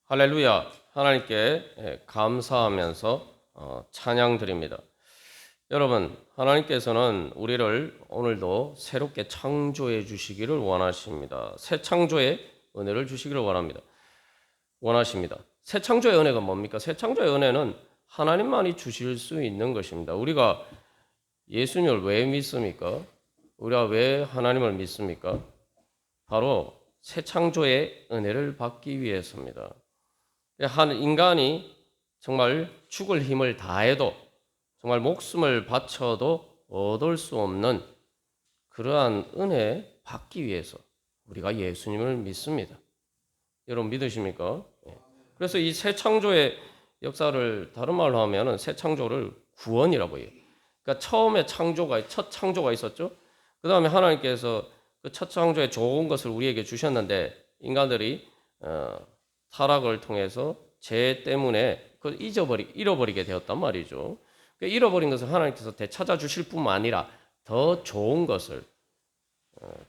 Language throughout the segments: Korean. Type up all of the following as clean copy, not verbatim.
할렐루야. 하나님께 감사하면서 찬양 드립니다. 여러분, 하나님께서는 우리를 오늘도 새롭게 창조해 주시기를 원하십니다. 새 창조의 은혜를 주시기를 원하십니다. 새 창조의 은혜가 뭡니까? 새 창조의 은혜는 하나님만이 주실 수 있는 것입니다. 우리가 예수님을 왜 믿습니까? 우리가 왜 하나님을 믿습니까? 바로 새 창조의 은혜를 받기 위해서입니다. 한 인간이 정말 죽을 힘을 다해도 정말 목숨을 바쳐도 얻을 수 없는 그러한 은혜 받기 위해서 우리가 예수님을 믿습니다. 여러분 믿으십니까? 그래서 이 새 창조의 역사를 다른 말로 하면 새 창조를 구원이라고 해요. 그러니까 처음에 첫 창조가 있었죠. 그 다음에 하나님께서 그 첫 창조의 좋은 것을 우리에게 주셨는데 인간들이 타락을 통해서 죄 때문에 그걸 잃어버리게 되었단 말이죠. 그러니까 잃어버린 것을 하나님께서 되찾아 주실 뿐만 아니라 더 좋은 것을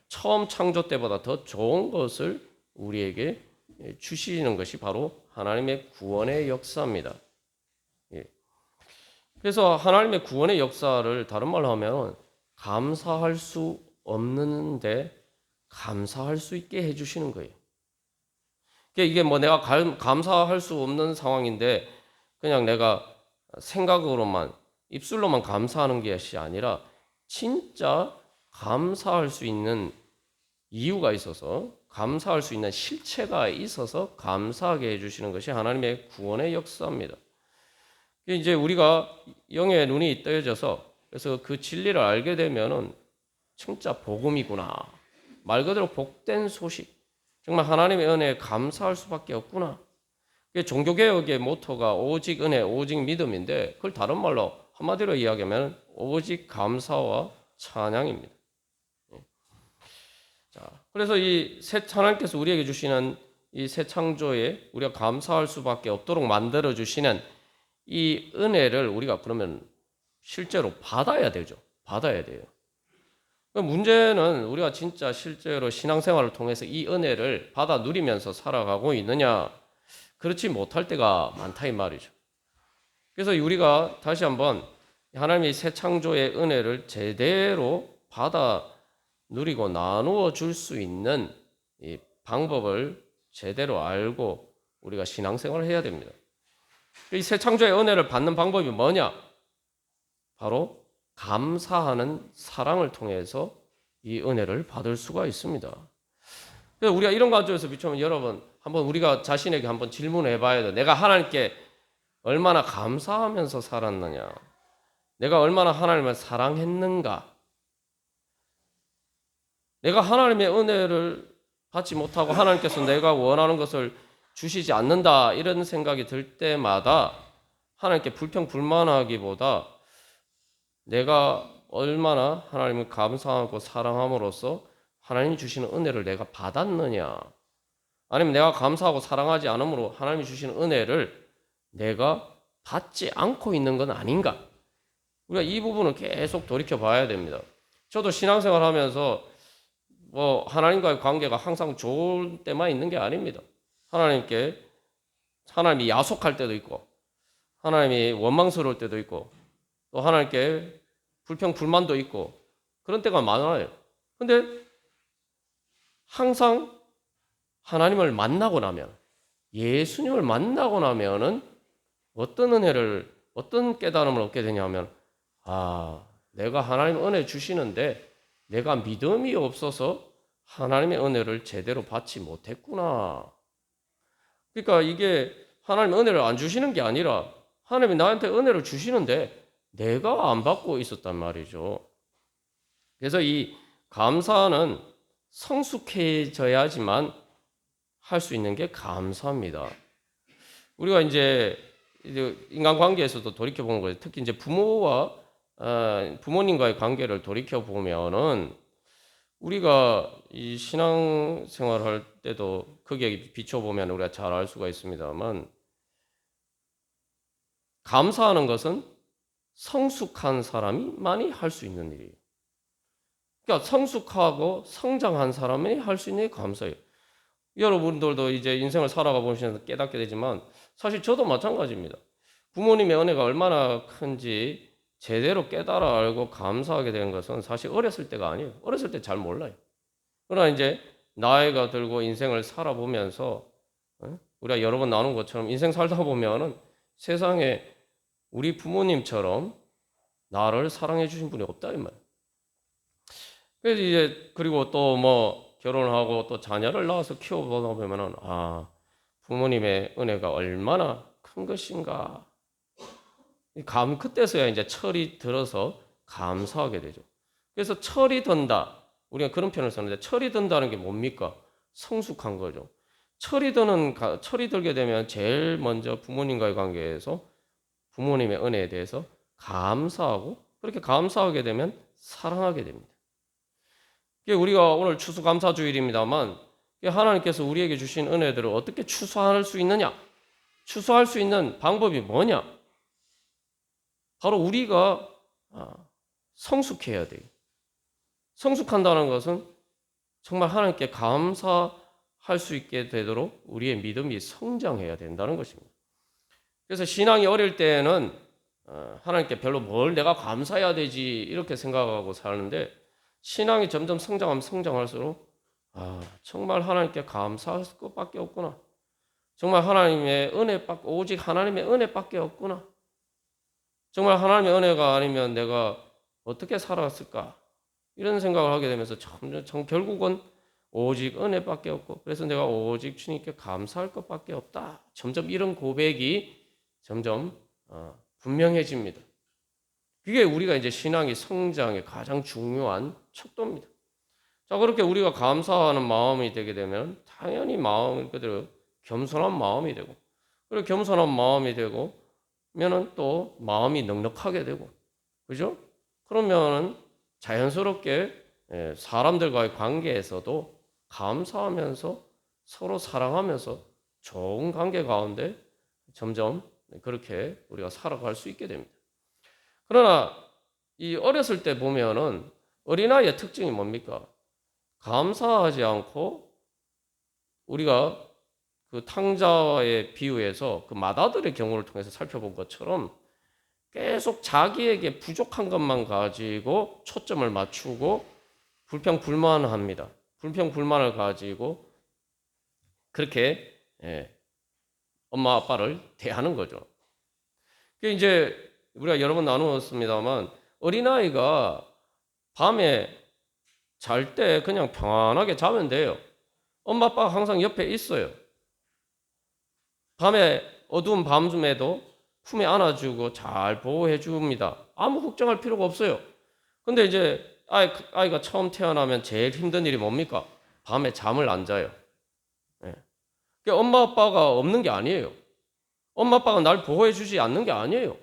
처음 창조 때보다 더 좋은 것을 우리에게 주시는 것이 바로 하나님의 구원의 역사입니다. 그래서 하나님의 구원의 역사를 다른 말로 하면 감사할 수 없는데 감사할 수 있게 해주시는 거예요. 이게 뭐 내가 감사할 수 없는 상황인데 그냥 내가 생각으로만 입술로만 감사하는 것이 아니라 진짜 감사할 수 있는 이유가 있어서 감사할 수 있는 실체가 있어서 감사하게 해주시는 것이 하나님의 구원의 역사입니다. 이제 우리가 영의 눈이 떠져서 그래서 그 진리를 알게 되면은 진짜 복음이구나. 말 그대로 복된 소식. 정말 하나님의 은혜에 감사할 수밖에 없구나. 종교개혁의 모토가 오직 은혜, 오직 믿음인데 그걸 다른 말로 한마디로 이야기하면 오직 감사와 찬양입니다. 자, 그래서 하나님께서 우리에게 주시는 이 새 창조에 우리가 감사할 수밖에 없도록 만들어 주시는 이 은혜를 우리가 그러면 실제로 받아야 되죠. 받아야 돼요. 문제는 우리가 진짜 실제로 신앙생활을 통해서 이 은혜를 받아 누리면서 살아가고 있느냐? 그렇지 못할 때가 많다 이 말이죠. 그래서 우리가 다시 한번 하나님의 새 창조의 은혜를 제대로 받아 누리고 나누어 줄 수 있는 이 방법을 제대로 알고 우리가 신앙생활을 해야 됩니다. 이 새 창조의 은혜를 받는 방법이 뭐냐? 바로 감사하는 사랑을 통해서 이 은혜를 받을 수가 있습니다. 그래서 우리가 이런 관점에서 비추면 여러분 한번 우리가 자신에게 한번 질문해 봐야 돼. 내가 하나님께 얼마나 감사하면서 살았느냐? 내가 얼마나 하나님을 사랑했는가? 내가 하나님의 은혜를 받지 못하고 하나님께서 내가 원하는 것을 주시지 않는다 이런 생각이 들 때마다 하나님께 불평불만하기보다 내가 얼마나 하나님을 감사하고 사랑함으로써 하나님이 주시는 은혜를 내가 받았느냐, 아니면 내가 감사하고 사랑하지 않으므로 하나님이 주시는 은혜를 내가 받지 않고 있는 건 아닌가? 우리가 이 부분을 계속 돌이켜 봐야 됩니다. 저도 신앙생활 하면서 뭐 하나님과의 관계가 항상 좋을 때만 있는 게 아닙니다. 하나님이 야속할 때도 있고 하나님이 원망스러울 때도 있고 또 하나님께 불평불만도 있고 그런 때가 많아요. 근데 항상 하나님을 만나고 나면 예수님을 만나고 나면은 어떤 깨달음을 얻게 되냐면 내가 하나님 은혜 주시는데 내가 믿음이 없어서 하나님의 은혜를 제대로 받지 못했구나. 그러니까 이게 하나님 은혜를 안 주시는 게 아니라 하나님이 나한테 은혜를 주시는데 내가 안 받고 있었단 말이죠. 그래서 이 감사는 성숙해져야지만 할 수 있는 게 감사입니다. 우리가 이제 인간관계에서도 돌이켜보는 거예요. 특히 이제 부모님과의 관계를 돌이켜보면은 우리가 이 신앙생활 할 때도 거기에 비춰보면 우리가 잘 알 수가 있습니다만 감사하는 것은 성숙한 사람이 많이 할 수 있는 일이에요. 그러니까 성숙하고 성장한 사람이 할 수 있는 게 감사예요. 여러분들도 이제 인생을 살아가 보시면서 깨닫게 되지만 사실 저도 마찬가지입니다. 부모님의 은혜가 얼마나 큰지 제대로 깨달아 알고 감사하게 된 것은 사실 어렸을 때가 아니에요. 어렸을 때 잘 몰라요. 그러나 이제 나이가 들고 인생을 살아보면서 우리가 여러 번 나눈 것처럼 인생 살다 보면은 세상에 우리 부모님처럼 나를 사랑해 주신 분이 없다 이 말이에요. 그래서 이제 그리고 또 뭐 결혼을 하고 또 자녀를 낳아서 키워보다 보면은 부모님의 은혜가 얼마나 큰 것인가. 그때서야 이제 철이 들어서 감사하게 되죠. 그래서 철이 든다. 우리가 그런 표현을 썼는데 철이 든다는 게 뭡니까? 성숙한 거죠. 철이 들게 되면 제일 먼저 부모님과의 관계에서 부모님의 은혜에 대해서 감사하고 그렇게 감사하게 되면 사랑하게 됩니다. 우리가 오늘 추수감사주일입니다만 하나님께서 우리에게 주신 은혜들을 어떻게 추수할 수 있느냐? 추수할 수 있는 방법이 뭐냐? 바로 우리가 성숙해야 돼요. 성숙한다는 것은 정말 하나님께 감사할 수 있게 되도록 우리의 믿음이 성장해야 된다는 것입니다. 그래서 신앙이 어릴 때는 하나님께 별로 뭘 내가 감사해야 되지 이렇게 생각하고 사는데 신앙이 점점 성장하면 성장할수록 정말 하나님께 감사할 것밖에 없구나. 정말 오직 하나님의 은혜밖에 없구나. 정말 하나님의 은혜가 아니면 내가 어떻게 살았을까? 이런 생각을 하게 되면서 결국은 오직 은혜밖에 없고 그래서 내가 오직 주님께 감사할 것밖에 없다. 점점 이런 고백이 점점 분명해집니다. 그게 우리가 이제 신앙의 성장의 가장 중요한 척도입니다. 자, 그렇게 우리가 감사하는 마음이 되게 되면 당연히 마음 그대로 겸손한 마음이 되고 그리고 겸손한 마음이 되고 면은 또 마음이 넉넉하게 되고 그죠? 그러면은 자연스럽게 사람들과의 관계에서도 감사하면서 서로 사랑하면서 좋은 관계 가운데 점점 그렇게 우리가 살아갈 수 있게 됩니다. 그러나 이 어렸을 때 보면은 어린아이의 특징이 뭡니까? 감사하지 않고 우리가 그 탕자의 비유에서 그 맏아들의 경우를 통해서 살펴본 것처럼 계속 자기에게 부족한 것만 가지고 초점을 맞추고 불평불만합니다. 불평불만을 가지고 그렇게 엄마 아빠를 대하는 거죠. 이제 우리가 여러 번 나누었습니다만 어린아이가 밤에 잘 때 그냥 평안하게 자면 돼요. 엄마 아빠가 항상 옆에 있어요. 밤에 어두운 밤중에도 품에 안아주고 잘 보호해 줍니다. 아무 걱정할 필요가 없어요. 근데 이제 아이가 처음 태어나면 제일 힘든 일이 뭡니까? 밤에 잠을 안 자요. 그러니까 엄마 아빠가 없는 게 아니에요. 엄마 아빠가 날 보호해 주지 않는 게 아니에요.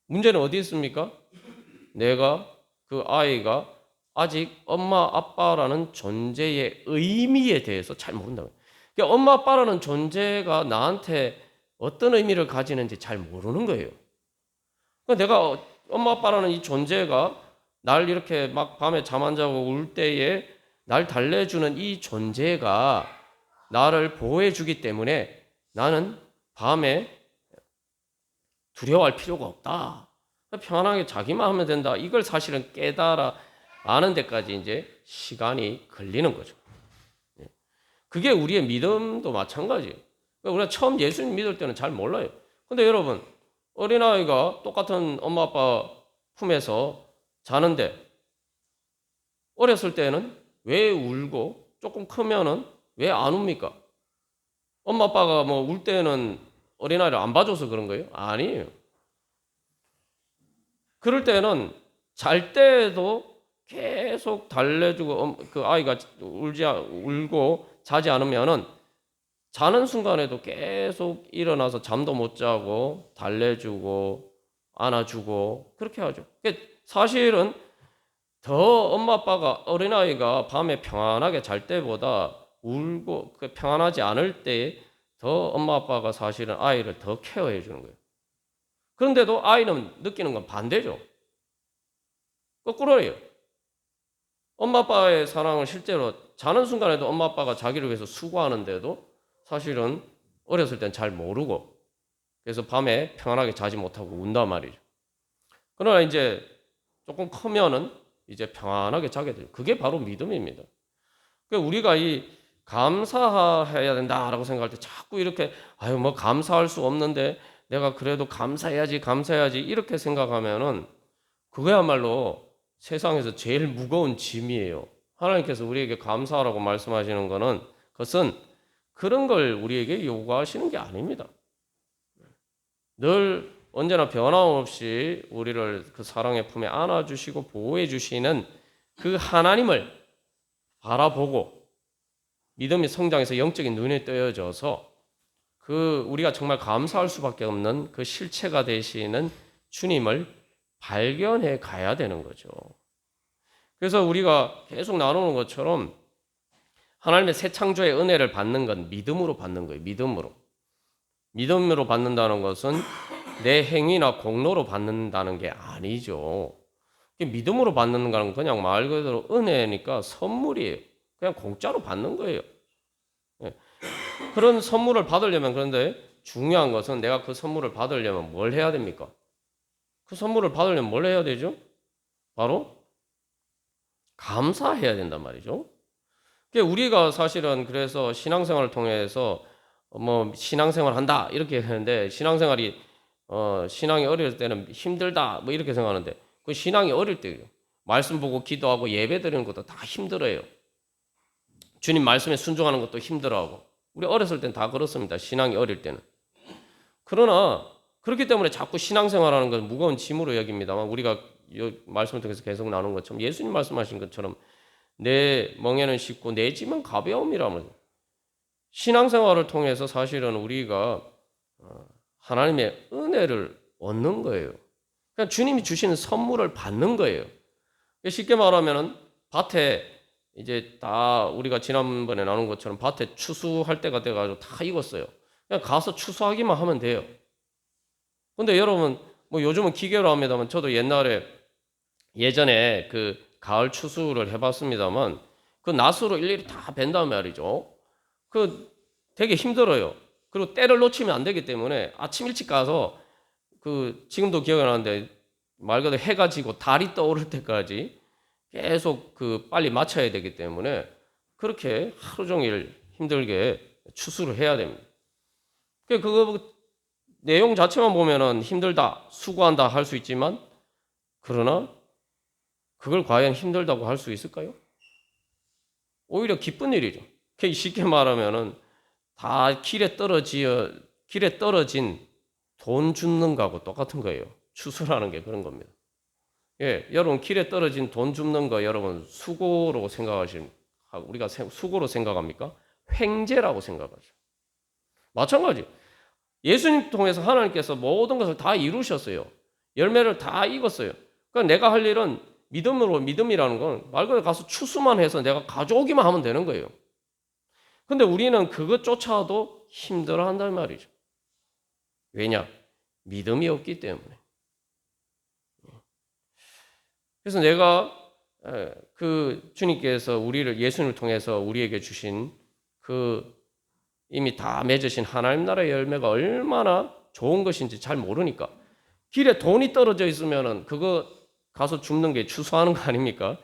문제는 어디 있습니까? 그 아이가 아직 엄마 아빠라는 존재의 의미에 대해서 잘 모른다고요. 그러니까 엄마 아빠라는 존재가 나한테 어떤 의미를 가지는지 잘 모르는 거예요. 그러니까 내가 엄마 아빠라는 이 존재가 날 이렇게 막 밤에 잠 안 자고 울 때에 날 달래주는 이 존재가 나를 보호해 주기 때문에 나는 밤에 두려워할 필요가 없다. 편안하게 자기만 하면 된다. 이걸 사실은 깨달아 아는 데까지 이제 시간이 걸리는 거죠. 그게 우리의 믿음도 마찬가지예요. 우리가 처음 예수님 믿을 때는 잘 몰라요. 근데 여러분, 어린아이가 똑같은 엄마 아빠 품에서 자는데 어렸을 때는 왜 울고 조금 크면은 왜 안 웁니까? 엄마 아빠가 뭐 울 때는 어린아이를 안 봐줘서 그런 거예요? 아니에요. 그럴 때는 잘 때에도 계속 달래주고 그 아이가 울고 자지 않으면은 자는 순간에도 계속 일어나서 잠도 못 자고 달래주고 안아주고 그렇게 하죠. 사실은 더 엄마 아빠가 어린아이가 밤에 평안하게 잘 때보다 울고 평안하지 않을 때 더 엄마 아빠가 사실은 아이를 더 케어해 주는 거예요. 그런데도 아이는 느끼는 건 반대죠. 거꾸로예요. 엄마 아빠의 사랑을 실제로 자는 순간에도 엄마 아빠가 자기를 위해서 수고하는데도 사실은 어렸을 땐 잘 모르고 그래서 밤에 평안하게 자지 못하고 운단 말이죠. 그러나 이제 조금 크면은 이제 평안하게 자게 돼요. 그게 바로 믿음입니다. 그러니까 우리가 이 감사해야 된다라고 생각할 때 자꾸 이렇게 아유 뭐 감사할 수 없는데 내가 그래도 감사해야지 이렇게 생각하면은 그거야말로 세상에서 제일 무거운 짐이에요. 하나님께서 우리에게 감사하라고 말씀하시는 거는 그것은 그런 걸 우리에게 요구하시는 게 아닙니다. 늘 언제나 변함없이 우리를 그 사랑의 품에 안아주시고 보호해주시는 그 하나님을 바라보고 믿음이 성장해서 영적인 눈에 떠여져서 그 우리가 정말 감사할 수밖에 없는 그 실체가 되시는 주님을 발견해 가야 되는 거죠. 그래서 우리가 계속 나누는 것처럼 하나님의 새 창조의 은혜를 받는 건 믿음으로 받는 거예요. 믿음으로. 믿음으로 받는다는 것은 내 행위나 공로로 받는다는 게 아니죠. 믿음으로 받는 거는 그냥 말 그대로 은혜니까 선물이에요. 그냥 공짜로 받는 거예요. 그런 선물을 받으려면 그런데 중요한 것은 내가 그 선물을 받으려면 뭘 해야 됩니까? 그 선물을 받으려면 뭘 해야 되죠? 바로 감사해야 된단 말이죠. 우리가 사실은 그래서 신앙생활을 통해서 뭐 신앙생활 한다 이렇게 하는데 신앙생활이 신앙이 어릴 때는 힘들다 뭐 이렇게 생각하는데 그 신앙이 어릴 때예요. 말씀 보고 기도하고 예배 드리는 것도 다 힘들어요. 주님 말씀에 순종하는 것도 힘들어하고 우리 어렸을 땐 다 그렇습니다. 신앙이 어릴 때는. 그러나 그렇기 때문에 자꾸 신앙생활하는 건 무거운 짐으로 여깁니다만 우리가 말씀을 통해서 계속 나눈 것처럼 예수님 말씀하신 것처럼 내 멍에는 쉽고 내 짐은 가벼움이라면 신앙생활을 통해서 사실은 우리가 하나님의 은혜를 얻는 거예요. 그냥 주님이 주시는 선물을 받는 거예요. 쉽게 말하면은 밭에 이제 다 우리가 지난번에 나눈 것처럼 밭에 추수할 때가 돼가지고 다 익었어요. 그냥 가서 추수하기만 하면 돼요. 근데 여러분 뭐 요즘은 기계로 합니다만 저도 예전에 그 가을 추수를 해봤습니다만 그 낫으로 일일이 다 벤단 말이죠. 그 되게 힘들어요. 그리고 때를 놓치면 안 되기 때문에 아침 일찍 가서 그 지금도 기억이 나는데 말 그대로 해가 지고 달이 떠오를 때까지 계속 그 빨리 맞춰야 되기 때문에 그렇게 하루 종일 힘들게 추수를 해야 됩니다. 그거 내용 자체만 보면은 힘들다, 수고한다 할 수 있지만 그러나 그걸 과연 힘들다고 할 수 있을까요? 오히려 기쁜 일이죠. 쉽게 말하면은 다 길에 떨어진 돈 줍는 거하고 똑같은 거예요. 추수라는 게 그런 겁니다. 예, 여러분 길에 떨어진 돈 줍는 거 여러분 수고로 우리가 수고로 생각합니까? 횡재라고 생각하죠. 마찬가지. 예수님 통해서 하나님께서 모든 것을 다 이루셨어요. 열매를 다 익었어요. 그러니까 내가 할 일은 믿음이라는 건 말 그대로 가서 추수만 해서 내가 가져오기만 하면 되는 거예요. 근데 우리는 그것조차도 힘들어 한단 말이죠. 왜냐? 믿음이 없기 때문에. 그래서 내가 그 주님께서 예수님을 통해서 우리에게 주신 그 이미 다 맺으신 하나님 나라의 열매가 얼마나 좋은 것인지 잘 모르니까 길에 돈이 떨어져 있으면은 그거 가서 줍는 게 추수하는 거 아닙니까?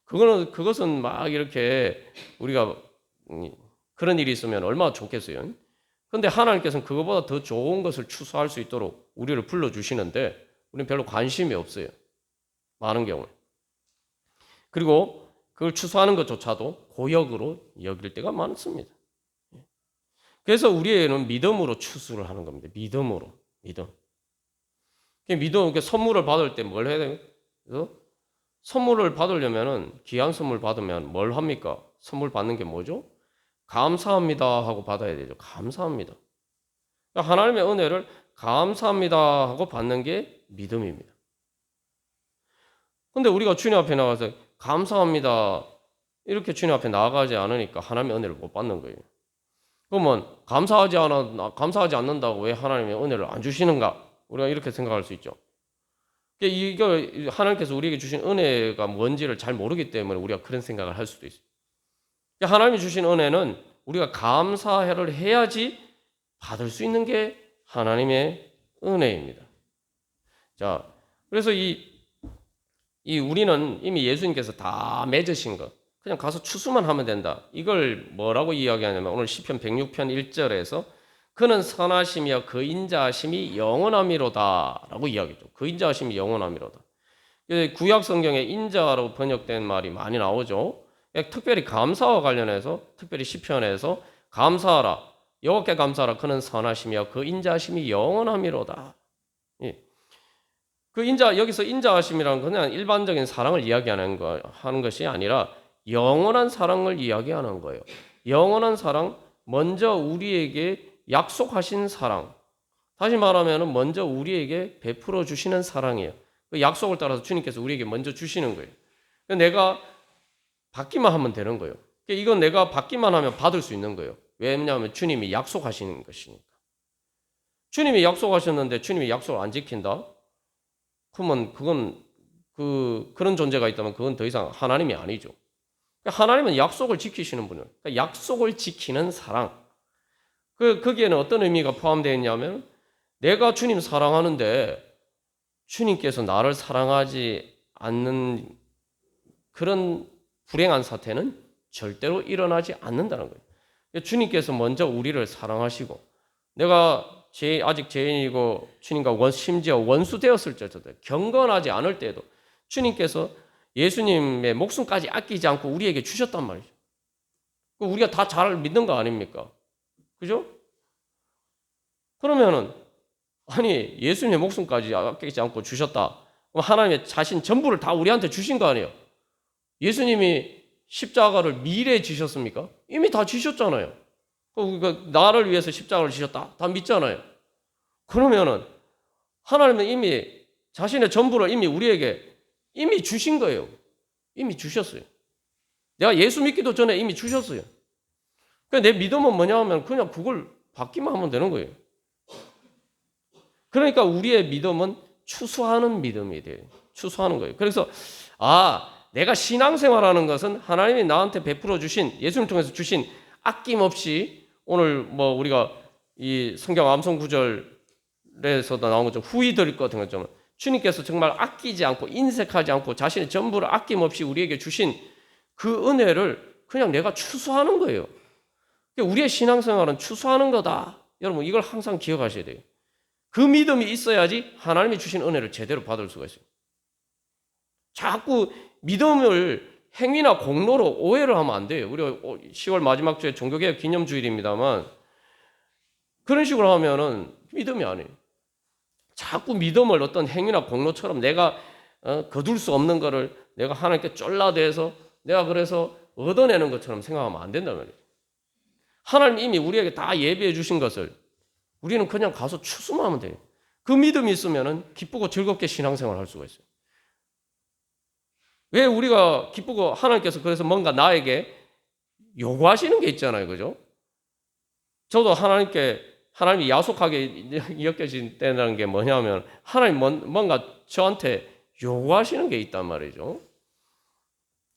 그것은 막 이렇게 우리가 그런 일이 있으면 얼마나 좋겠어요. 그런데 하나님께서는 그거보다 더 좋은 것을 추수할 수 있도록 우리를 불러주시는데 우리는 별로 관심이 없어요. 많은 경우에. 그리고 그걸 추수하는 것조차도 고역으로 여길 때가 많습니다. 그래서 우리에는 믿음으로 추수를 하는 겁니다. 믿음. 선물을 받을 때 뭘 해야 돼요? 그래서 선물을 받으려면은 귀한 선물 받으면 뭘 합니까? 선물 받는 게 뭐죠? 감사합니다 하고 받아야 되죠. 감사합니다. 그러니까 하나님의 은혜를 감사합니다 하고 받는 게 믿음입니다. 근데 우리가 주님 앞에 나가서 감사합니다 이렇게 주님 앞에 나아가지 않으니까 하나님의 은혜를 못 받는 거예요. 그러면 감사하지 않는다고 왜 하나님의 은혜를 안 주시는가? 우리가 이렇게 생각할 수 있죠. 이거 하나님께서 우리에게 주신 은혜가 뭔지를 잘 모르기 때문에 우리가 그런 생각을 할 수도 있어요. 하나님이 주신 은혜는 우리가 감사를 해야지 받을 수 있는 게 하나님의 은혜입니다. 자, 그래서 우리는 이미 예수님께서 다 맺으신 것, 그냥 가서 추수만 하면 된다. 이걸 뭐라고 이야기하냐면 오늘 시편 106편 1절에서 그는 선하시며 그 인자하심이 영원함이로다라고 이야기죠. 그 인자하심이 영원함이로다. 구약 성경에 인자로 번역된 말이 많이 나오죠. 특별히 감사와 관련해서 특별히 시편에서 감사하라, 여호와께 감사하라, 그는 선하시며 그 인자하심이 영원함이로다. 그 여기서 인자하심이라는 그냥 일반적인 사랑을 이야기하는 하는 것이 아니라 영원한 사랑을 이야기하는 거예요. 영원한 사랑, 먼저 우리에게 약속하신 사랑. 다시 말하면 먼저 우리에게 베풀어 주시는 사랑이에요. 그 약속을 따라서 주님께서 우리에게 먼저 주시는 거예요. 내가 받기만 하면 되는 거예요. 이건 내가 받기만 하면 받을 수 있는 거예요. 왜냐하면 주님이 약속하시는 것이니까. 주님이 약속하셨는데 주님이 약속을 안 지킨다? 그러면 그런 존재가 있다면 그건 더 이상 하나님이 아니죠. 하나님은 약속을 지키시는 분이에요. 약속을 지키는 사랑. 거기에는 어떤 의미가 포함되어 있냐면 내가 주님 사랑하는데 주님께서 나를 사랑하지 않는 그런 불행한 사태는 절대로 일어나지 않는다는 거예요. 주님께서 먼저 우리를 사랑하시고 내가 아직 죄인이고 주님과 심지어 원수 되었을 때도 경건하지 않을 때도 주님께서 예수님의 목숨까지 아끼지 않고 우리에게 주셨단 말이죠. 우리가 다 잘 믿는 거 아닙니까? 그죠? 그러면은 아니 예수님의 목숨까지 아끼지 않고 주셨다. 그럼 하나님의 자신 전부를 다 우리한테 주신 거 아니에요? 예수님이 십자가를 미래에 지셨습니까? 이미 다 지셨잖아요. 그러니까 나를 위해서 십자가를 지셨다. 다 믿잖아요. 그러면은 하나님은 이미 자신의 전부를 이미 우리에게 이미 주신 거예요. 이미 주셨어요. 내가 예수 믿기도 전에 이미 주셨어요. 그러니까 내 믿음은 뭐냐 하면 그냥 그걸 받기만 하면 되는 거예요. 그러니까 우리의 믿음은 추수하는 믿음이 돼요. 추수하는 거예요. 그래서 내가 신앙생활하는 것은 하나님이 나한테 베풀어 주신 예수님을 통해서 주신 아낌없이 오늘 우리가 이 성경 암송 구절에서도 나온 것처럼 후히 드릴 것 같은 것처럼 주님께서 정말 아끼지 않고 인색하지 않고 자신의 전부를 아낌없이 우리에게 주신 그 은혜를 그냥 내가 추수하는 거예요. 우리의 신앙생활은 추수하는 거다. 여러분 이걸 항상 기억하셔야 돼요. 그 믿음이 있어야지 하나님이 주신 은혜를 제대로 받을 수가 있어요. 자꾸 믿음을 행위나 공로로 오해를 하면 안 돼요. 우리가 10월 마지막 주에 종교개혁 기념주일입니다만 그런 식으로 하면은 믿음이 아니에요. 자꾸 믿음을 어떤 행위나 공로처럼 내가 거둘 수 없는 거를 내가 하나님께 쫄라대서 내가 그래서 얻어내는 것처럼 생각하면 안 된단 말이에요. 하나님 이미 우리에게 다 예비해 주신 것을 우리는 그냥 가서 추수하면 돼요. 그 믿음이 있으면은 기쁘고 즐겁게 신앙생활을 할 수가 있어요. 왜 우리가 기쁘고 하나님께서 그래서 뭔가 나에게 요구하시는 게 있잖아요. 그죠? 저도 하나님이 야속하게 여겨진다는 게 뭐냐면 하나님 뭔가 저한테 요구하시는 게 있단 말이죠.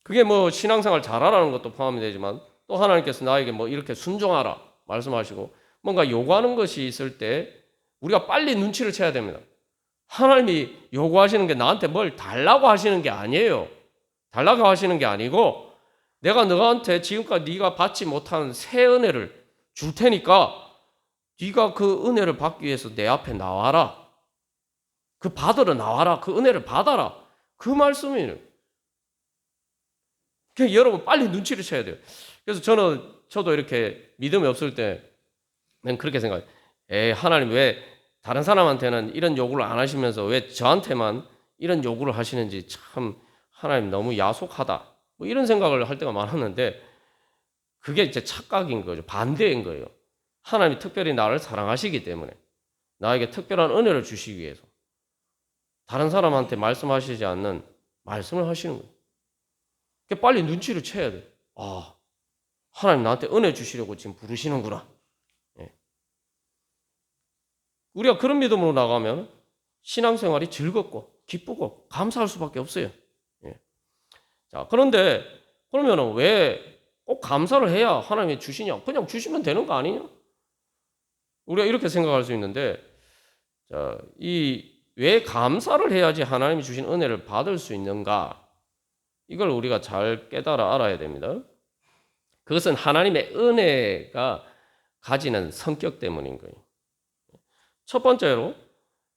그게 신앙생활 잘하라는 것도 포함이 되지만 또 하나님께서 나에게 이렇게 순종하라 말씀하시고 뭔가 요구하는 것이 있을 때 우리가 빨리 눈치를 채야 됩니다. 하나님이 요구하시는 게 나한테 뭘 달라고 하시는 게 아니에요. 달라고 하시는 게 아니고 내가 너한테 지금까지 네가 받지 못한 새 은혜를 줄 테니까 네가 그 은혜를 받기 위해서 내 앞에 나와라. 그 받으러 나와라. 그 은혜를 받아라. 그 말씀이에요. 그러니까 여러분 빨리 눈치를 채야 돼요. 그래서 저도 이렇게 믿음이 없을 때 난 그렇게 생각해요. 하나님 왜 다른 사람한테는 이런 요구를 안 하시면서 왜 저한테만 이런 요구를 하시는지 참 하나님 너무 야속하다. 이런 생각을 할 때가 많았는데 그게 이제 착각인 거죠. 반대인 거예요. 하나님이 특별히 나를 사랑하시기 때문에 나에게 특별한 은혜를 주시기 위해서 다른 사람한테 말씀하시지 않는 말씀을 하시는 거예요. 그러니까 빨리 눈치를 채야 돼요. 하나님 나한테 은혜 주시려고 지금 부르시는구나. 우리가 그런 믿음으로 나가면 신앙생활이 즐겁고 기쁘고 감사할 수밖에 없어요. 예. 자, 그런데 그러면은 왜 꼭 감사를 해야 하나님이 주시냐? 그냥 주시면 되는 거 아니냐? 우리가 이렇게 생각할 수 있는데, 자, 왜 감사를 해야지 하나님이 주신 은혜를 받을 수 있는가? 이걸 우리가 잘 깨달아 알아야 됩니다. 그것은 하나님의 은혜가 가지는 성격 때문인 거예요. 첫 번째로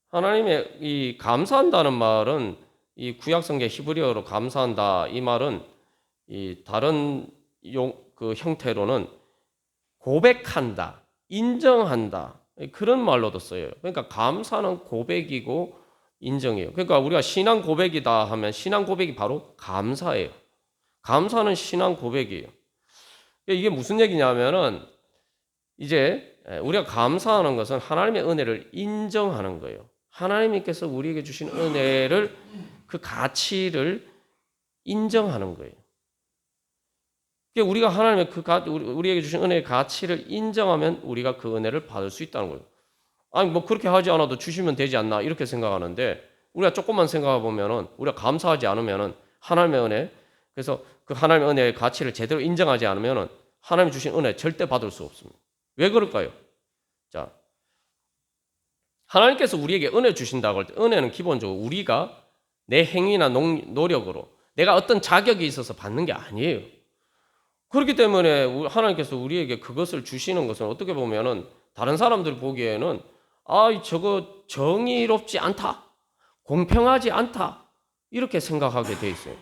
하나님의 이 감사한다는 말은 이 구약성경 히브리어로 감사한다 이 말은 이 다른 그 형태로는 고백한다, 인정한다 그런 말로도 써요. 그러니까 감사는 고백이고 인정이에요. 그러니까 우리가 신앙 고백이다 하면 신앙 고백이 바로 감사예요. 감사는 신앙 고백이에요. 이게 무슨 얘기냐면은 이제 우리가 감사하는 것은 하나님의 은혜를 인정하는 거예요. 하나님께서 우리에게 주신 은혜를 그 가치를 인정하는 거예요. 우리가 하나님의 우리에게 주신 은혜의 가치를 인정하면 우리가 그 은혜를 받을 수 있다는 거예요. 아니 뭐 그렇게 하지 않아도 주시면 되지 않나 이렇게 생각하는데 우리가 조금만 생각해 보면은 우리가 감사하지 않으면은 하나님의 은혜 그래서 그 하나님의 은혜의 가치를 제대로 인정하지 않으면은 하나님이 주신 은혜 절대 받을 수 없습니다. 왜 그럴까요? 자, 하나님께서 우리에게 은혜 주신다고 할 때 은혜는 기본적으로 우리가 내 행위나 노력으로 내가 어떤 자격이 있어서 받는 게 아니에요. 그렇기 때문에 하나님께서 우리에게 그것을 주시는 것은 어떻게 보면은 다른 사람들 보기에는 저거 정의롭지 않다. 공평하지 않다. 이렇게 생각하게 돼 있어요.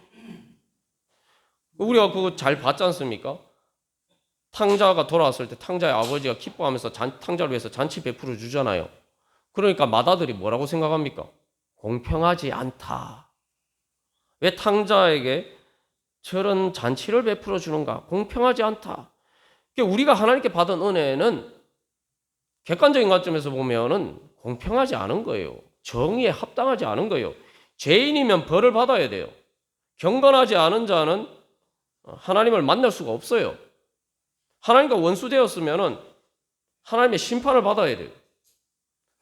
우리가 그거 잘 봤지 않습니까? 탕자가 돌아왔을 때 탕자의 아버지가 기뻐하면서 탕자를 위해서 잔치 베풀어 주잖아요. 그러니까 맏아들이 뭐라고 생각합니까? 공평하지 않다. 왜 탕자에게 저런 잔치를 베풀어 주는가? 공평하지 않다. 우리가 하나님께 받은 은혜는 객관적인 관점에서 보면은 공평하지 않은 거예요. 정의에 합당하지 않은 거예요. 죄인이면 벌을 받아야 돼요. 경건하지 않은 자는 하나님을 만날 수가 없어요. 하나님과 원수되었으면은 하나님의 심판을 받아야 돼요.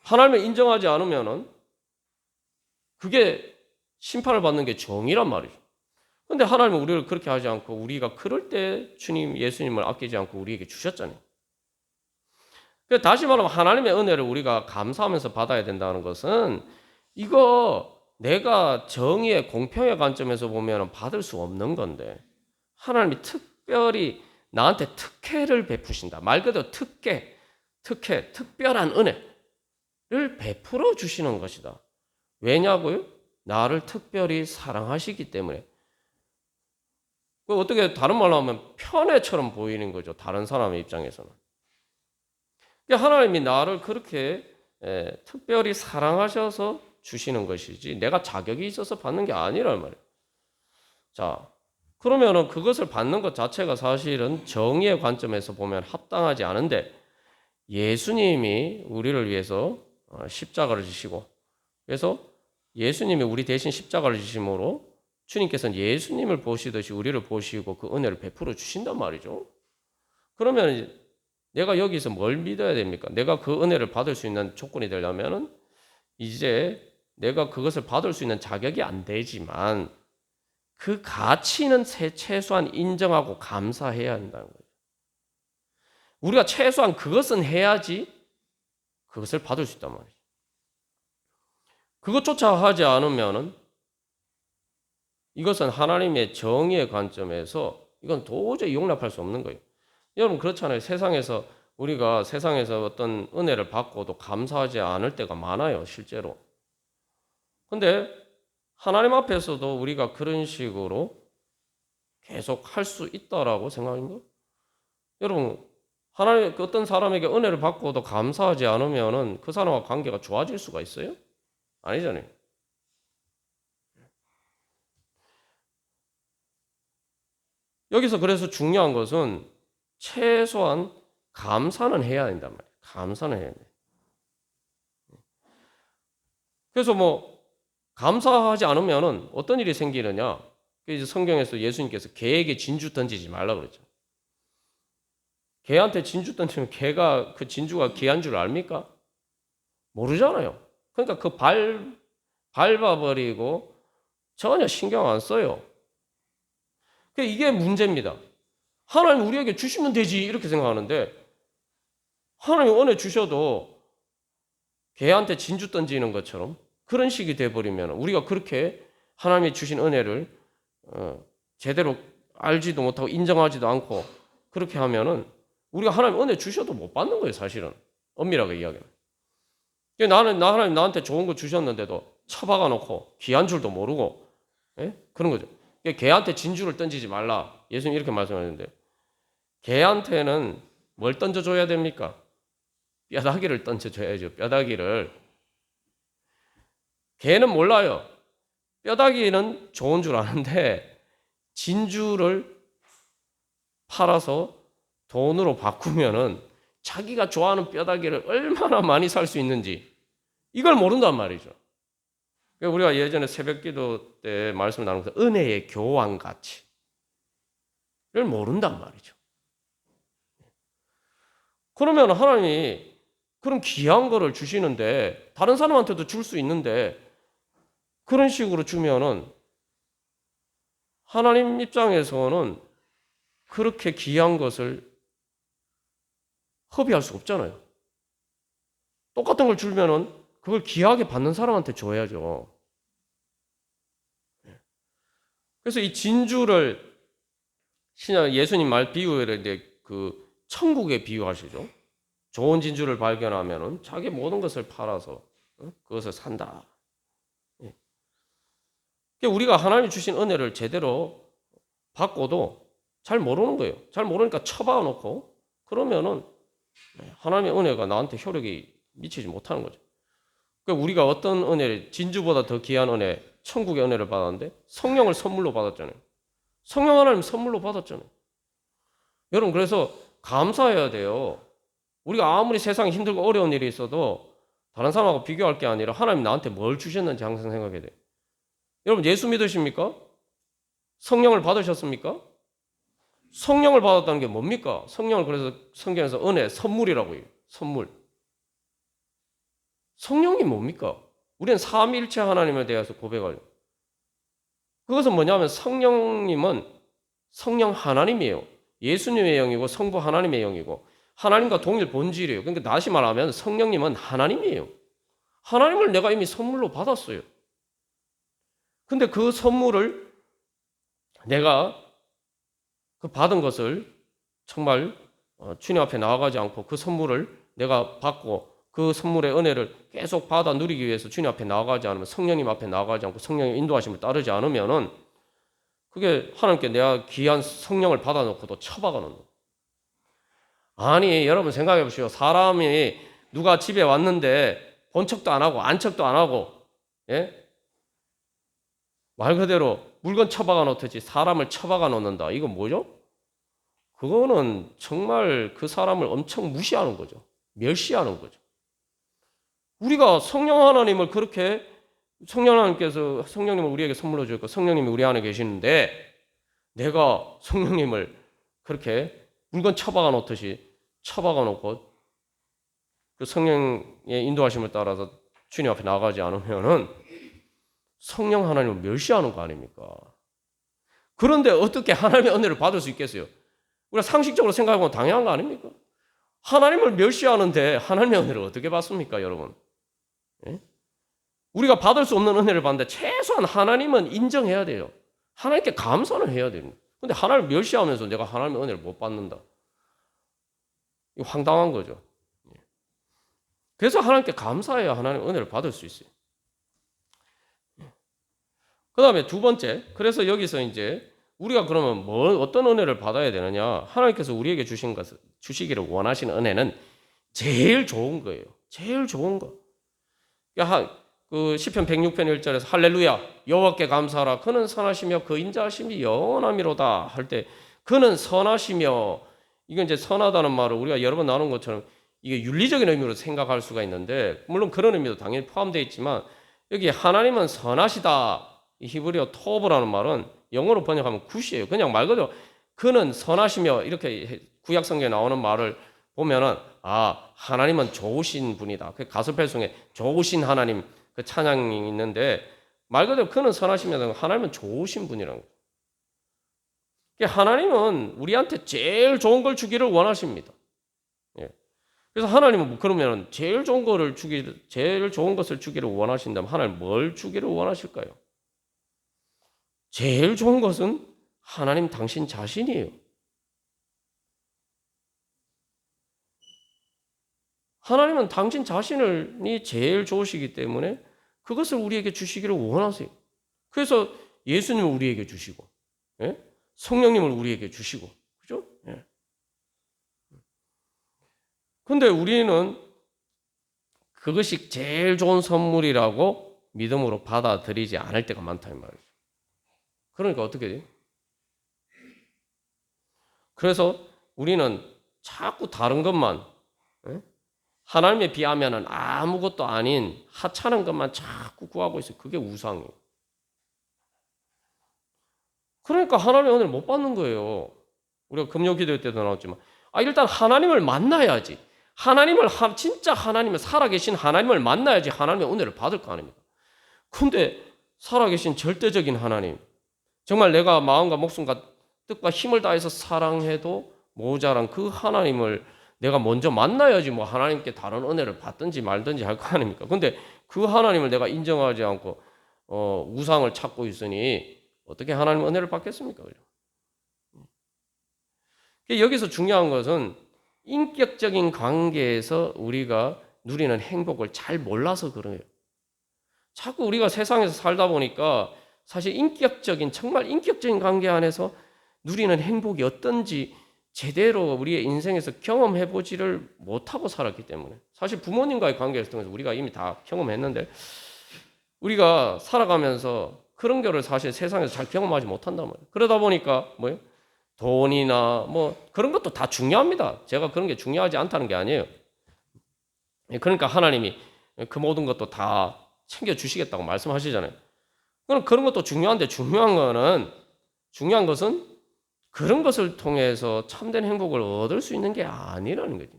하나님을 인정하지 않으면은 그게 심판을 받는 게 정의란 말이죠. 그런데 하나님은 우리를 그렇게 하지 않고 우리가 그럴 때 주님 예수님을 아끼지 않고 우리에게 주셨잖아요. 다시 말하면 하나님의 은혜를 우리가 감사하면서 받아야 된다는 것은 이거 내가 정의의 공평의 관점에서 보면 받을 수 없는 건데 하나님이 특별히 나한테 특혜를 베푸신다. 말 그대로 특혜, 특별한 은혜를 베풀어 주시는 것이다. 왜냐고요? 나를 특별히 사랑하시기 때문에. 어떻게 다른 말로 하면 편애처럼 보이는 거죠. 다른 사람의 입장에서는. 하나님이 나를 그렇게 특별히 사랑하셔서 주시는 것이지 내가 자격이 있어서 받는 게 아니란 말이에요. 자, 그러면은 그것을 받는 것 자체가 사실은 정의의 관점에서 보면 합당하지 않은데 예수님이 우리를 위해서 십자가를 지시고 그래서 예수님이 우리 대신 십자가를 지심으로 주님께서는 예수님을 보시듯이 우리를 보시고 그 은혜를 베풀어 주신단 말이죠. 그러면 내가 여기서 뭘 믿어야 됩니까? 내가 그 은혜를 받을 수 있는 조건이 되려면은 이제 내가 그것을 받을 수 있는 자격이 안 되지만 그 가치는 최소한 인정하고 감사해야 한다는 거예요. 우리가 최소한 그것은 해야지 그것을 받을 수 있단 말이죠. 그것조차 하지 않으면은 이것은 하나님의 정의의 관점에서 이건 도저히 용납할 수 없는 거예요. 여러분 그렇잖아요. 우리가 세상에서 어떤 은혜를 받고도 감사하지 않을 때가 많아요. 실제로. 근데 하나님 앞에서도 우리가 그런 식으로 계속 할 수 있다라고 생각합니까? 여러분 하나님 어떤 사람에게 은혜를 받고도 감사하지 않으면은 그 사람과 관계가 좋아질 수가 있어요? 아니잖아요. 여기서 그래서 중요한 것은 최소한 감사는 해야 된단 말이에요. 감사는 해야 돼. 그래서 감사하지 않으면은 어떤 일이 생기느냐? 이제 성경에서 예수님께서 개에게 진주 던지지 말라 그랬죠. 개한테 진주 던지면 개가 그 진주가 귀한 줄 압니까? 모르잖아요. 그러니까 밟아버리고 전혀 신경 안 써요. 이게 문제입니다. 하나님 우리에게 주시면 되지 이렇게 생각하는데 하나님 은혜 주셔도 개한테 진주 던지는 것처럼 그런 식이 돼버리면 우리가 그렇게 하나님이 주신 은혜를 제대로 알지도 못하고 인정하지도 않고 그렇게 하면은 우리가 하나님 은혜 주셔도 못 받는 거예요, 사실은. 엄밀하게 이야기하면. 하나님 나한테 좋은 거 주셨는데도 처박아 놓고 귀한 줄도 모르고 그런 거죠. 개한테 진주를 던지지 말라. 예수님 이렇게 말씀하셨는데 개한테는 뭘 던져줘야 됩니까? 뼈다귀를 던져줘야죠. 뼈다귀를. 개는 몰라요. 뼈다귀는 좋은 줄 아는데 진주를 팔아서 돈으로 바꾸면은 자기가 좋아하는 뼈다귀를 얼마나 많이 살 수 있는지 이걸 모른단 말이죠. 우리가 예전에 새벽기도 때 말씀을 나누면서 은혜의 교환 가치를 모른단 말이죠. 그러면 하나님이 그런 귀한 거를 주시는데 다른 사람한테도 줄 수 있는데 그런 식으로 주면은 하나님 입장에서는 그렇게 귀한 것을 허비할 수 없잖아요. 똑같은 걸 주면은 그걸 귀하게 받는 사람한테 줘야죠. 그래서 이 진주를 예수님 말 비유를 그 천국에 비유하시죠. 좋은 진주를 발견하면은 자기 모든 것을 팔아서 그것을 산다. 우리가 하나님이 주신 은혜를 제대로 받고도 잘 모르는 거예요. 잘 모르니까 처박아 놓고 그러면은 하나님의 은혜가 나한테 효력이 미치지 못하는 거죠. 우리가 어떤 은혜를 진주보다 더 귀한 은혜, 천국의 은혜를 받았는데 성령을 선물로 받았잖아요. 성령 하나님 선물로 받았잖아요. 여러분 그래서 감사해야 돼요. 우리가 아무리 세상에 힘들고 어려운 일이 있어도 다른 사람하고 비교할 게 아니라 하나님 나한테 뭘 주셨는지 항상 생각해야 돼요. 여러분 예수 믿으십니까? 성령을 받으셨습니까? 성령을 받았다는 게 뭡니까? 성령을 그래서 성경에서 은혜, 선물이라고 해요. 선물. 성령이 뭡니까? 우리는 삼위일체 하나님에 대해서 고백하죠. 그것은 뭐냐면 성령님은 성령 하나님이에요. 예수님의 영이고 성부 하나님의 영이고 하나님과 동일 본질이에요. 그러니까 다시 말하면 성령님은 하나님이에요. 하나님을 내가 이미 선물로 받았어요. 근데 그 선물을 내가 그 받은 것을 정말 주님 앞에 나아가지 않고 그 선물을 내가 받고 그 선물의 은혜를 계속 받아 누리기 위해서 주님 앞에 나아가지 않으면 성령님 앞에 나아가지 않고 성령의 인도하심을 따르지 않으면은 그게 하나님께 내가 귀한 성령을 받아놓고도 처박아 놓는 거예요. 아니 여러분 생각해 보시오. 사람이 누가 집에 왔는데 본 척도 안 하고 안 척도 안 하고 말 그대로 물건 처박아 놓듯이 사람을 처박아 놓는다. 이거 뭐죠? 그거는 정말 그 사람을 엄청 무시하는 거죠. 멸시하는 거죠. 우리가 성령 하나님을 그렇게 성령 하나님께서 성령님을 우리에게 선물로 주셨고 성령님이 우리 안에 계시는데 내가 성령님을 그렇게 물건 처박아 놓듯이 처박아 놓고 그 성령의 인도하심을 따라서 주님 앞에 나가지 않으면은 성령 하나님을 멸시하는 거 아닙니까? 그런데 어떻게 하나님의 은혜를 받을 수 있겠어요? 우리가 상식적으로 생각하면 당연한 거 아닙니까? 하나님을 멸시하는데 하나님의 은혜를 어떻게 받습니까, 여러분? 우리가 받을 수 없는 은혜를 받는데 최소한 하나님은 인정해야 돼요. 하나님께 감사는 해야 돼요. 근데 하나님을 멸시하면서 내가 하나님의 은혜를 못 받는다. 이거 황당한 거죠. 그래서 하나님께 감사해야 하나님의 은혜를 받을 수 있어요. 그 다음에 두 번째, 그래서 여기서 이제 우리가 그러면 어떤 은혜를 받아야 되느냐? 하나님께서 우리에게 주시기를 원하시는 은혜는 제일 좋은 거예요. 제일 좋은 거. 그 시편 106편 1절에서 할렐루야 여호와께 감사하라 그는 선하시며 그 인자하심이 영원함이로다 할 때 그는 선하시며 이건 이제 선하다는 말을 우리가 여러 번 나눈 것처럼 이게 윤리적인 의미로 생각할 수가 있는데 물론 그런 의미도 당연히 포함되어 있지만 여기 하나님은 선하시다 이 히브리어 토브라는 말은 영어로 번역하면 굿이에요. 그냥 말 그대로 그는 선하시며 이렇게 구약 성경에 나오는 말을 보면은 하나님은 좋으신 분이다. 그 가스펠송에 좋으신 하나님 그 찬양이 있는데 말 그대로 그는 선하시면 하나님은 좋으신 분이라는 거예요. 하나님은 우리한테 제일 좋은 걸 주기를 원하십니다. 예. 그래서 하나님은 그러면 제일 좋은 것을 주기를 원하신다면 하나님 뭘 주기를 원하실까요? 제일 좋은 것은 하나님 당신 자신이에요. 하나님은 당신 자신이 제일 좋으시기 때문에 그것을 우리에게 주시기를 원하세요. 그래서 예수님을 우리에게 주시고, 예? 성령님을 우리에게 주시고, 그죠? 예. 근데 우리는 그것이 제일 좋은 선물이라고 믿음으로 받아들이지 않을 때가 많다 이 말이죠. 그러니까 어떻게 돼요? 그래서 우리는 자꾸 다른 것만, 예? 하나님에 비하면 아무것도 아닌 하찮은 것만 자꾸 구하고 있어요. 그게 우상이에요. 그러니까 하나님의 은혜를 못 받는 거예요. 우리가 금요 기도 때도 나왔지만 일단 하나님을 만나야지. 진짜 하나님을 살아계신 하나님을 만나야지 하나님의 은혜를 받을 거 아닙니까? 근데 살아계신 절대적인 하나님, 정말 내가 마음과 목숨과 뜻과 힘을 다해서 사랑해도 모자란 그 하나님을 내가 먼저 만나야지 뭐 하나님께 다른 은혜를 받든지 말든지 할 거 아닙니까? 근데 그 하나님을 내가 인정하지 않고 우상을 찾고 있으니 어떻게 하나님 은혜를 받겠습니까? 여기서 중요한 것은 인격적인 관계에서 우리가 누리는 행복을 잘 몰라서 그래요. 자꾸 우리가 세상에서 살다 보니까 사실 정말 인격적인 관계 안에서 누리는 행복이 어떤지 제대로 우리의 인생에서 경험해 보지를 못하고 살았기 때문에 사실 부모님과의 관계를 통해서 우리가 이미 다 경험했는데 우리가 살아가면서 그런 거를 사실 세상에서 잘 경험하지 못한단 말이에요. 그러다 보니까 돈이나 그런 것도 다 중요합니다. 제가 그런 게 중요하지 않다는 게 아니에요. 그러니까 하나님이 그 모든 것도 다 챙겨주시겠다고 말씀하시잖아요. 그런 것도 중요한데 중요한 것은 그런 것을 통해서 참된 행복을 얻을 수 있는 게 아니라는 거죠.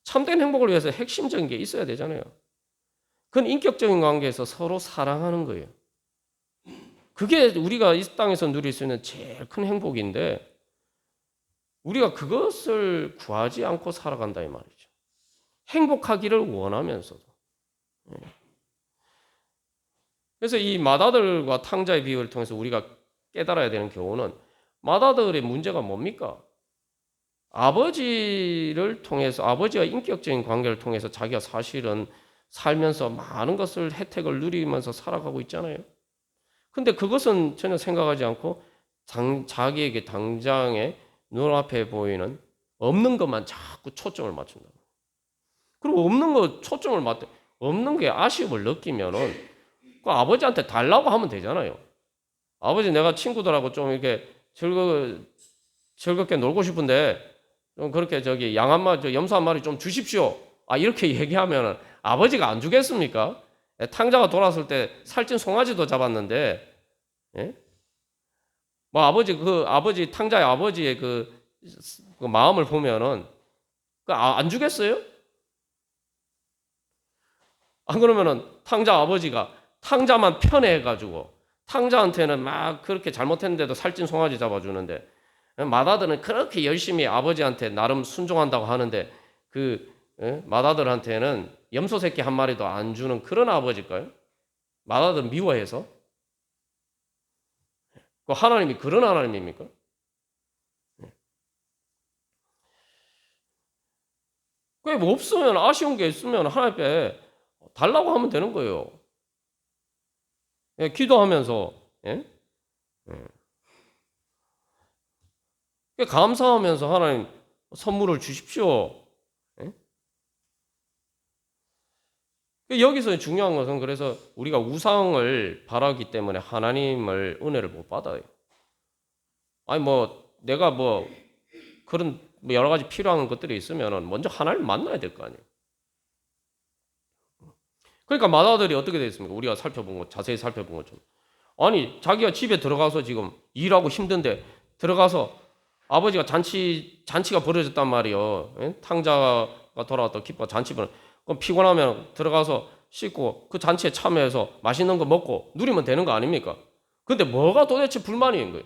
참된 행복을 위해서 핵심적인 게 있어야 되잖아요. 그건 인격적인 관계에서 서로 사랑하는 거예요. 그게 우리가 이 땅에서 누릴 수 있는 제일 큰 행복인데 우리가 그것을 구하지 않고 살아간다 이 말이죠. 행복하기를 원하면서도. 그래서 이 맏아들과 탕자의 비유를 통해서 우리가 깨달아야 되는 교훈은 맏아들의 문제가 뭡니까? 아버지를 통해서 아버지와 인격적인 관계를 통해서 자기가 사실은 살면서 많은 것을 혜택을 누리면서 살아가고 있잖아요. 근데 그것은 전혀 생각하지 않고 자기에게 당장에 눈앞에 보이는 없는 것만 자꾸 초점을 맞춘다. 그리고 없는 거 초점을 없는 게 아쉬움을 느끼면은 그 아버지한테 달라고 하면 되잖아요. 아버지 내가 친구들하고 좀 이렇게 즐겁게 놀고 싶은데 좀 그렇게 염소 한 마리 좀 주십시오. 이렇게 얘기하면은 아버지가 안 주겠습니까? 탕자가 돌아왔을 때 살찐 송아지도 잡았는데, 예? 탕자의 아버지의 그 마음을 보면은 안 주겠어요? 안 그러면은 탕자 아버지가 탕자만 편애해가지고 탕자한테는 막 그렇게 잘못했는데도 살찐 송아지 잡아주는데 맏아들은 그렇게 열심히 아버지한테 나름 순종한다고 하는데 맏아들한테는 염소 새끼 한 마리도 안 주는 그런 아버지일까요? 맏아들 미워해서? 하나님이 그런 하나님입니까? 없으면 아쉬운 게 있으면 하나님께 달라고 하면 되는 거예요. 기도하면서 감사하면서 하나님 선물을 주십시오. 여기서 중요한 것은 그래서 우리가 우상을 바라기 때문에 하나님을 은혜를 못 받아요. 내가 그런 여러 가지 필요한 것들이 있으면 먼저 하나님 만나야 될 거 아니에요. 그러니까 맏아들이 어떻게 됐습니까? 우리가 자세히 살펴본 것처럼. 자기가 집에 들어가서 지금 일하고 힘든데 들어가서 아버지가 잔치가 벌어졌단 말이요. 예? 탕자가 돌아왔다 기뻐 잔치 벌어. 그럼 피곤하면 들어가서 씻고 그 잔치에 참여해서 맛있는 거 먹고 누리면 되는 거 아닙니까? 근데 뭐가 도대체 불만인 거예요?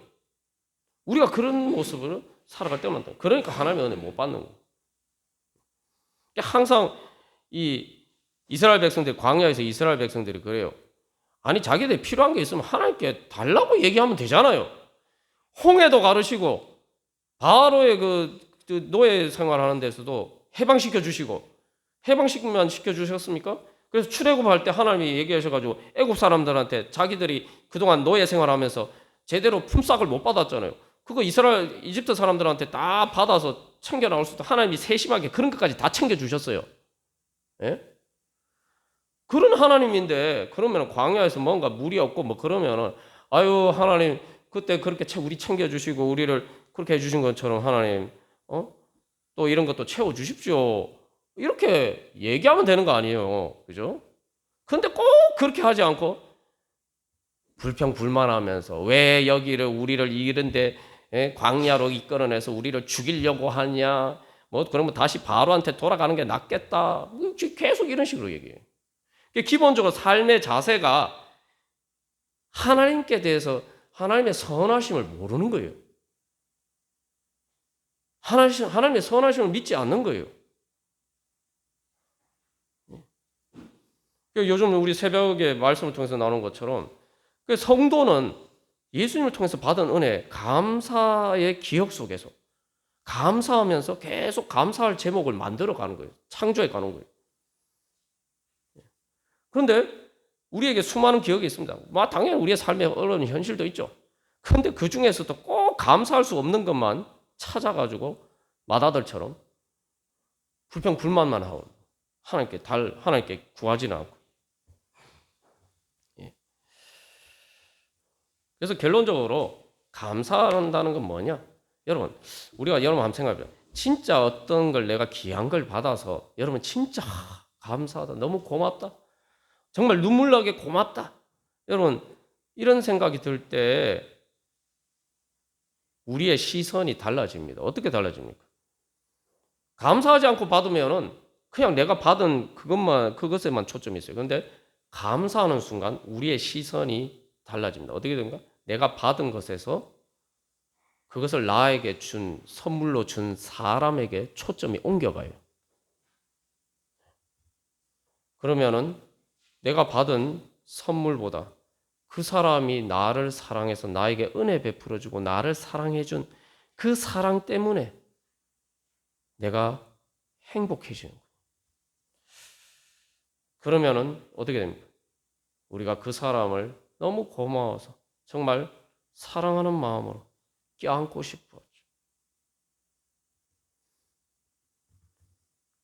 우리가 그런 모습으로 살아갈 때만 그러니까 하나님의 은혜 못 받는 거예요. 항상 이 이스라엘 백성들 광야에서 이스라엘 백성들이 그래요. 아니 자기들 필요한 게 있으면 하나님께 달라고 얘기하면 되잖아요. 홍해도 가르시고 바로의 그 노예 생활하는 데서도 해방시켜 주시고 해방시키면 시켜 주셨습니까? 그래서 출애굽할 때 하나님이 얘기하셔가지고 애굽 사람들한테 자기들이 그동안 노예 생활하면서 제대로 품삯을 못 받았잖아요. 그거 이스라엘 이집트 사람들한테 다 받아서 챙겨 나올 수도 하나님이 세심하게 그런 것까지 다 챙겨 주셨어요. 예? 그런 하나님인데 그러면 광야에서 뭔가 물이 없고 뭐 그러면은 아유 하나님 그때 그렇게 우리 챙겨 주시고 우리를 그렇게 해 주신 것처럼 하나님 또 이런 것도 채워 주십시오. 이렇게 얘기하면 되는 거 아니에요. 그죠? 근데 꼭 그렇게 하지 않고 불평불만하면서 왜 여기를 우리를 이런데 광야로 이끌어내서 우리를 죽이려고 하냐? 뭐 그러면 다시 바로한테 돌아가는 게 낫겠다. 계속 이런 식으로 얘기해요. 기본적으로 삶의 자세가 하나님께 대해서 하나님의 선하심을 모르는 거예요. 하나님의 선하심을 믿지 않는 거예요. 요즘 우리 새벽에 말씀을 통해서 나오는 것처럼 성도는 예수님을 통해서 받은 은혜, 감사의 기억 속에서 감사하면서 계속 감사할 제목을 만들어 가는 거예요. 창조해 가는 거예요. 그런데 우리에게 수많은 기억이 있습니다. 당연히 우리의 삶에 어려운 현실도 있죠. 그런데 그 중에서도 꼭 감사할 수 없는 것만 찾아가지고 마다들처럼 불평불만만 하고 하나님께 구하지는 않고. 그래서 결론적으로 감사한다는 건 뭐냐? 여러분 한번 생각해봐요. 진짜 어떤 걸 내가 귀한 걸 받아서 여러분 진짜 감사하다, 너무 고맙다, 정말 눈물 나게 고맙다. 여러분 이런 생각이 들 때 우리의 시선이 달라집니다. 어떻게 달라집니까? 감사하지 않고 받으면은 그냥 내가 받은 그것에만 초점이 있어요. 그런데 감사하는 순간 우리의 시선이 달라집니다. 어떻게 된가? 내가 받은 것에서 그것을 나에게 선물로 준 사람에게 초점이 옮겨가요. 그러면은 내가 받은 선물보다 그 사람이 나를 사랑해서 나에게 은혜 베풀어주고 나를 사랑해준 그 사랑 때문에 내가 행복해지는 거예요. 그러면은 어떻게 됩니까? 우리가 그 사람을 너무 고마워서 정말 사랑하는 마음으로 껴안고 싶어 하죠.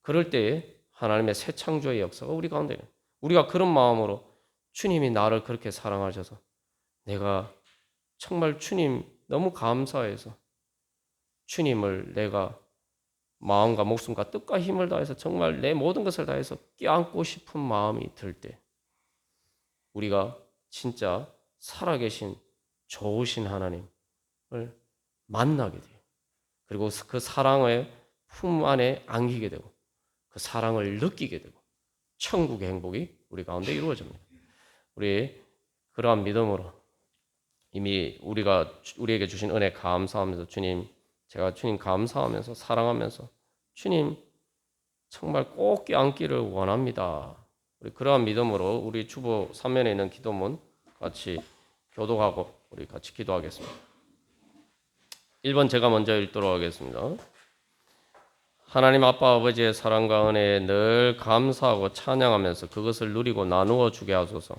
그럴 때에 하나님의 새 창조의 역사가 우리 가운데 있는, 우리가 그런 마음으로 주님이 나를 그렇게 사랑하셔서 내가 정말 주님 너무 감사해서 주님을 내가 마음과 목숨과 뜻과 힘을 다해서 정말 내 모든 것을 다해서 껴안고 싶은 마음이 들 때 우리가 진짜 살아계신 좋으신 하나님을 만나게 돼요. 그리고 그 사랑의 품 안에 안기게 되고 그 사랑을 느끼게 되고 천국의 행복이 우리 가운데 이루어집니다. 우리 그러한 믿음으로 이미 우리에게 주신 은혜 감사하면서 제가 주님 감사하면서 사랑하면서 주님 정말 꼭 껴안기를 원합니다. 우리 그러한 믿음으로 우리 주보 3면에 있는 기도문 같이 교독하고 우리 같이 기도하겠습니다. 1번 제가 먼저 읽도록 하겠습니다. 하나님 아빠 아버지의 사랑과 은혜에 늘 감사하고 찬양하면서 그것을 누리고 나누어 주게 하소서.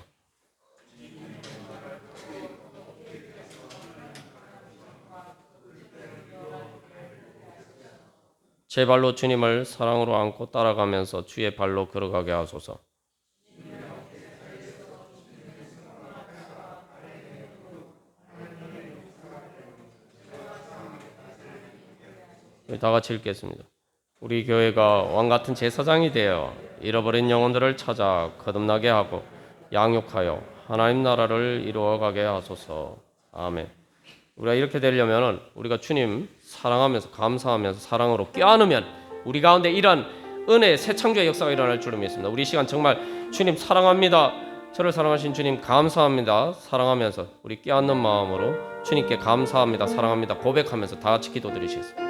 제 발로 주님을 사랑으로 안고 따라가면서 주의 발로 걸어가게 하소서. 다 같이 읽겠습니다. 우리 교회가 왕같은 제사장이 되어 잃어버린 영혼들을 찾아 거듭나게 하고 양육하여 하나님 나라를 이루어가게 하소서. 아멘. 우리가 이렇게 되려면은 우리가 주님 사랑하면서 감사하면서 사랑으로 껴안으면 우리 가운데 이런 은혜의 새 창조의 역사가 일어날 줄을 믿습니다. 우리 시간 정말 주님 사랑합니다. 저를 사랑하신 주님 감사합니다. 사랑하면서 우리 껴안는 마음으로 주님께 감사합니다. 사랑합니다. 고백하면서 다 같이 기도드리시겠습니다.